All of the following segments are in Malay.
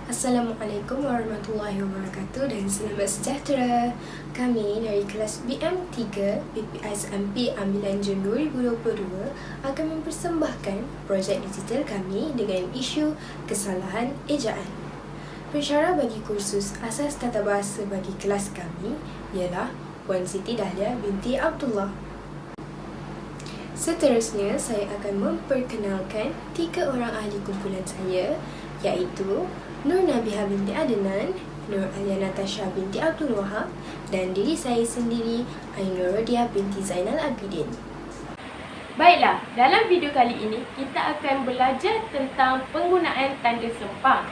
Assalamualaikum warahmatullahi wabarakatuh dan selamat sejahtera. Kami dari kelas BM3 PPISMP Ambilan Jun 2022 akan mempersembahkan projek digital kami dengan isu kesalahan ejaan. Pensyarah bagi kursus asas tata bahasa bagi kelas kami ialah Puan Siti Dahlia binti Abdullah. Seterusnya, saya akan memperkenalkan 3 orang ahli kumpulan saya, iaitu Nur Nabiha binti Adnan, Nur Alia Natasha binti Abdul Wahab dan diri saya sendiri, Ainur Rodiah binti Zainal Abidin. Baiklah, dalam video kali ini kita akan belajar tentang penggunaan tanda sempang.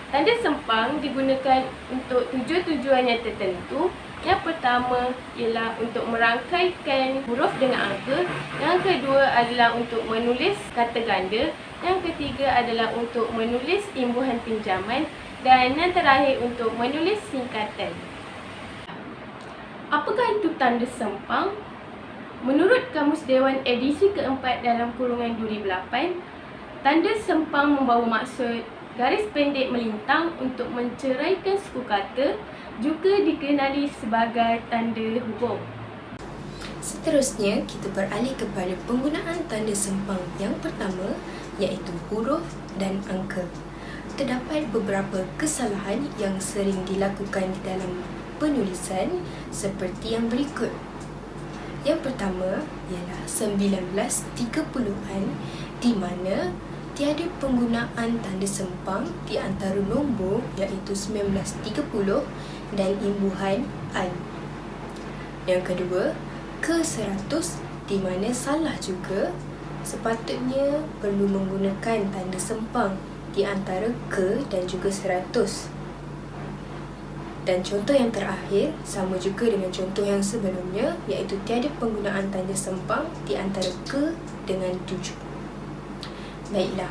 Tanda sempang digunakan untuk tujuan-tujuan yang tertentu. Yang pertama ialah untuk merangkaikan huruf dengan angka. Yang kedua adalah untuk menulis kata ganda. Yang ketiga adalah untuk menulis imbuhan pinjaman. Dan yang terakhir untuk menulis singkatan. Apakah itu tanda sempang? Menurut Kamus Dewan edisi keempat dalam kurungan 2008, tanda sempang membawa maksud garis pendek melintang untuk menceraikan suku kata, juga dikenali sebagai tanda huruf. Seterusnya, kita beralih kepada penggunaan tanda sempang yang pertama, iaitu huruf dan angka. Terdapat beberapa kesalahan yang sering dilakukan di dalam penulisan seperti yang berikut. Yang pertama ialah 1930-an, di mana tiada penggunaan tanda sempang di antara nombor iaitu 1930 dan imbuhan an. Yang kedua, ke-100 di mana salah juga, sepatutnya perlu menggunakan tanda sempang di antara ke dan juga 100. Dan contoh yang terakhir sama juga dengan contoh yang sebelumnya, iaitu tiada penggunaan tanda sempang di antara ke dengan 7. Baiklah,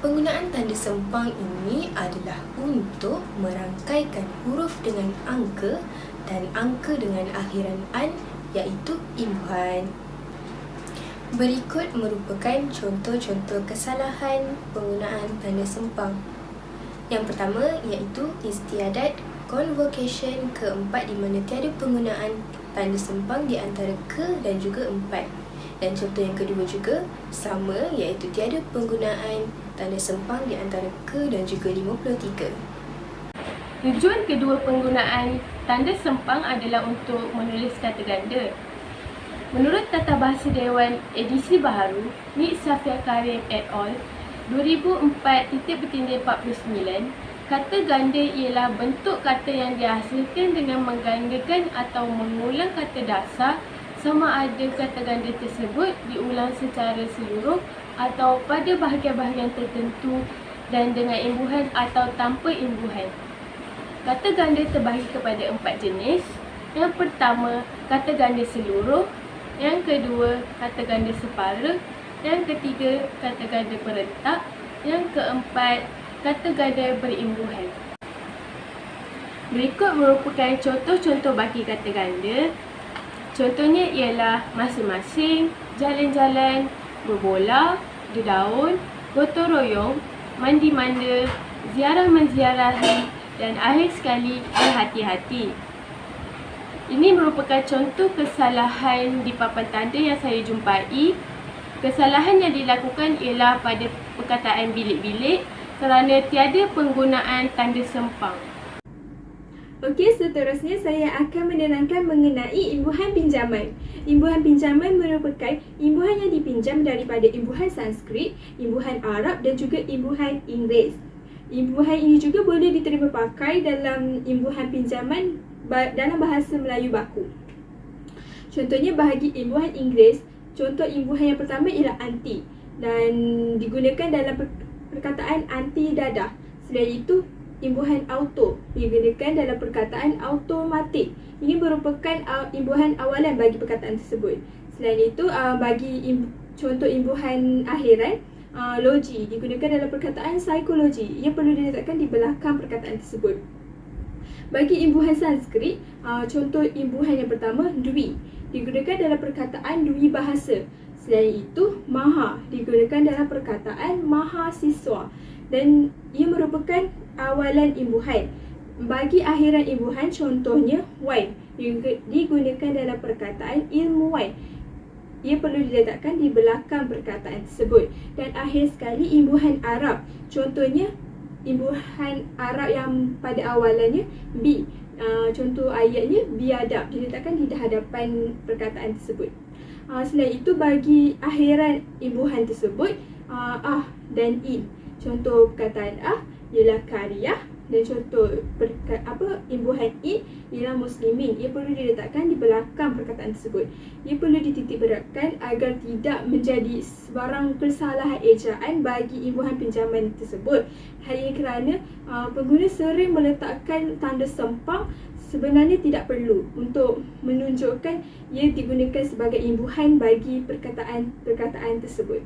penggunaan tanda sempang ini adalah untuk merangkaikan huruf dengan angka dan angka dengan akhiran an, iaitu imbuhan. Berikut merupakan contoh-contoh kesalahan penggunaan tanda sempang. Yang pertama iaitu istiadat convocation keempat, di mana tiada penggunaan tanda sempang di antara ke dan juga 4. Dan contoh yang kedua juga sama, iaitu tiada penggunaan tanda sempang di antara ke dan juga 53. Tujuan kedua penggunaan tanda sempang adalah untuk menulis kata ganda. Menurut Tata Bahasa Dewan edisi baharu Nik Safia Karim et al. 2004.49, kata ganda ialah bentuk kata yang dihasilkan dengan menggandakan atau mengulang kata dasar, sama ada kata ganda tersebut diulang secara seluruh atau pada bahagian-bahagian tertentu dan dengan imbuhan atau tanpa imbuhan. Kata ganda terbahagi kepada 4 jenis. Yang pertama, kata ganda seluruh. Yang kedua, kata ganda separa. Yang ketiga, kata ganda perentak. Yang keempat, kata ganda berimbuhan. Berikut merupakan contoh-contoh bagi kata ganda. Contohnya ialah masing-masing, jalan-jalan, berbola, berdaun, gotong royong, mandi-manda, ziarah-menziarahi dan akhir sekali berhati-hati. Ini merupakan contoh kesalahan di papan tanda yang saya jumpai. Kesalahan yang dilakukan ialah pada perkataan bilik-bilik kerana tiada penggunaan tanda sempang. Okey, seterusnya saya akan menerangkan mengenai imbuhan pinjaman. Imbuhan pinjaman merupakan imbuhan yang dipinjam daripada imbuhan Sanskrit, imbuhan Arab dan juga imbuhan Inggeris. Imbuhan ini juga boleh diterima pakai dalam imbuhan pinjaman dalam bahasa Melayu baku. Contohnya bagi imbuhan Inggeris, contoh imbuhan yang pertama ialah anti dan digunakan dalam perkataan anti dadah. Selain itu, imbuhan auto digunakan dalam perkataan automatik. Ini merupakan imbuhan awalan bagi perkataan tersebut. Selain itu, bagi contoh imbuhan akhiran, logi digunakan dalam perkataan psikologi. Ia perlu diletakkan di belakang perkataan tersebut. Bagi imbuhan Sanskrit, contoh imbuhan yang pertama, dwi digunakan dalam perkataan dwi bahasa. Selain itu, maha digunakan dalam perkataan mahasiswa dan ia merupakan awalan imbuhan. Bagi akhiran imbuhan, contohnya wan, digunakan dalam perkataan ilmuwan. Ia perlu diletakkan di belakang perkataan tersebut. Dan akhir sekali, imbuhan Arab. Contohnya, imbuhan Arab yang pada awalannya bi. Contoh ayatnya biadab, diletakkan di hadapan perkataan tersebut. Selain itu, bagi akhiran imbuhan tersebut, dan in. Contoh perkataan ialah kariyah, dan contoh imbuhan in ialah muslimin. Ia perlu diletakkan di belakang perkataan tersebut. Ia perlu dititik beratkan agar tidak menjadi sebarang kesalahan ejaan bagi imbuhan pinjaman tersebut. Hal ini kerana pengguna sering meletakkan tanda sempang sebenarnya tidak perlu untuk menunjukkan ia digunakan sebagai imbuhan bagi perkataan tersebut.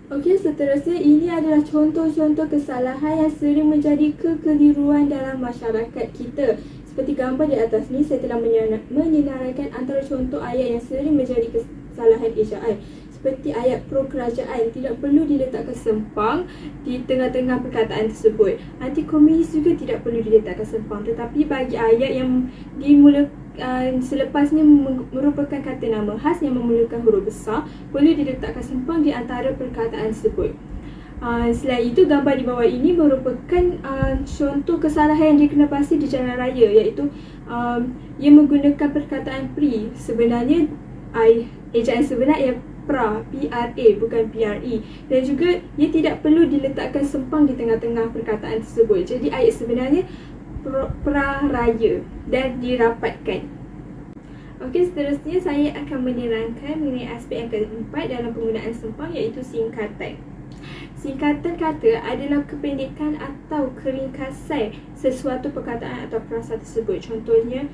Okey, seterusnya ini adalah contoh-contoh kesalahan yang sering menjadi kekeliruan dalam masyarakat kita. Seperti gambar di atas ni, saya telah menyenaraikan antara contoh ayat yang sering menjadi kesalahan ejaan. Seperti ayat pro kerajaan, tidak perlu diletakkan sempang di tengah-tengah perkataan tersebut. Anti-komunis juga tidak perlu diletakkan sempang. Tetapi bagi ayat yang selepasnya merupakan kata nama khas yang memulakan huruf besar, perlu diletakkan sempang di antara perkataan tersebut. Selain itu, gambar di bawah ini merupakan contoh kesalahan yang dikenapasi di jalan raya, iaitu ia menggunakan perkataan pri. Sebenarnya ejaan sebenar ia pra, P-R-A, bukan P-R-E. Dan juga ia tidak perlu diletakkan sempang di tengah-tengah perkataan tersebut. Jadi ayat sebenarnya pra-raya dan dirapatkan. Okey, seterusnya saya akan menerangkan mengenai aspek yang keempat dalam penggunaan sempang, iaitu singkatan. Singkatan kata adalah kependekan atau keringkasan sesuatu perkataan atau frasa tersebut. Contohnya,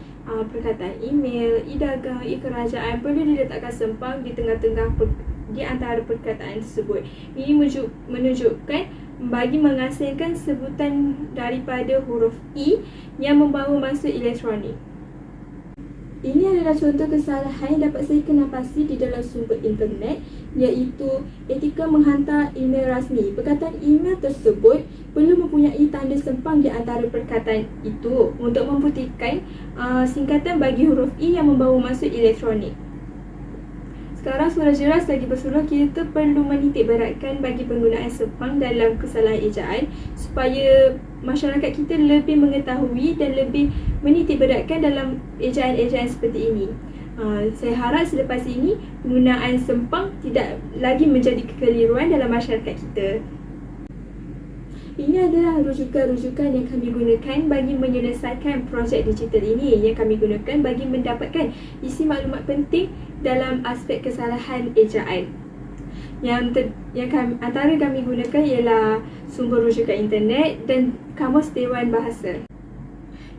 perkataan email, e-dagang, e-kerajaan perlu diletakkan sempang di tengah-tengah di antara perkataan tersebut. Ini menunjukkan bagi mengasingkan sebutan daripada huruf E yang membawa maksud elektronik. Ini adalah contoh kesalahan yang dapat saya kenapasi di dalam sumber internet, iaitu etika menghantar email rasmi. Perkataan email tersebut perlu mempunyai tanda sempang di antara perkataan itu untuk membuktikan singkatan bagi huruf E yang membawa maksud elektronik. Sekarang sudah jelas lagi bersuruh kita perlu menitik beratkan bagi penggunaan sempang dalam kesalahan ejaan supaya masyarakat kita lebih mengetahui dan lebih menitik beratkan dalam ejaan-ejaan seperti ini. Saya harap selepas ini penggunaan sempang tidak lagi menjadi kekeliruan dalam masyarakat kita. Ini adalah rujukan-rujukan yang kami gunakan bagi menyelesaikan projek digital ini, yang kami gunakan bagi mendapatkan isi maklumat penting dalam aspek kesalahan ejaan. Antara kami gunakan ialah sumber rujukan internet dan Kamus Dewan Bahasa.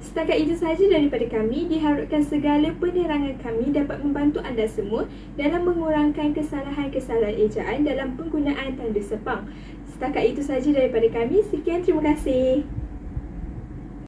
Setakat itu sahaja daripada kami. Diharapkan segala penerangan kami dapat membantu anda semua dalam mengurangkan kesalahan-kesalahan ejaan dalam penggunaan tanda sempang. Setakat itu sahaja daripada kami. Sekian, terima kasih.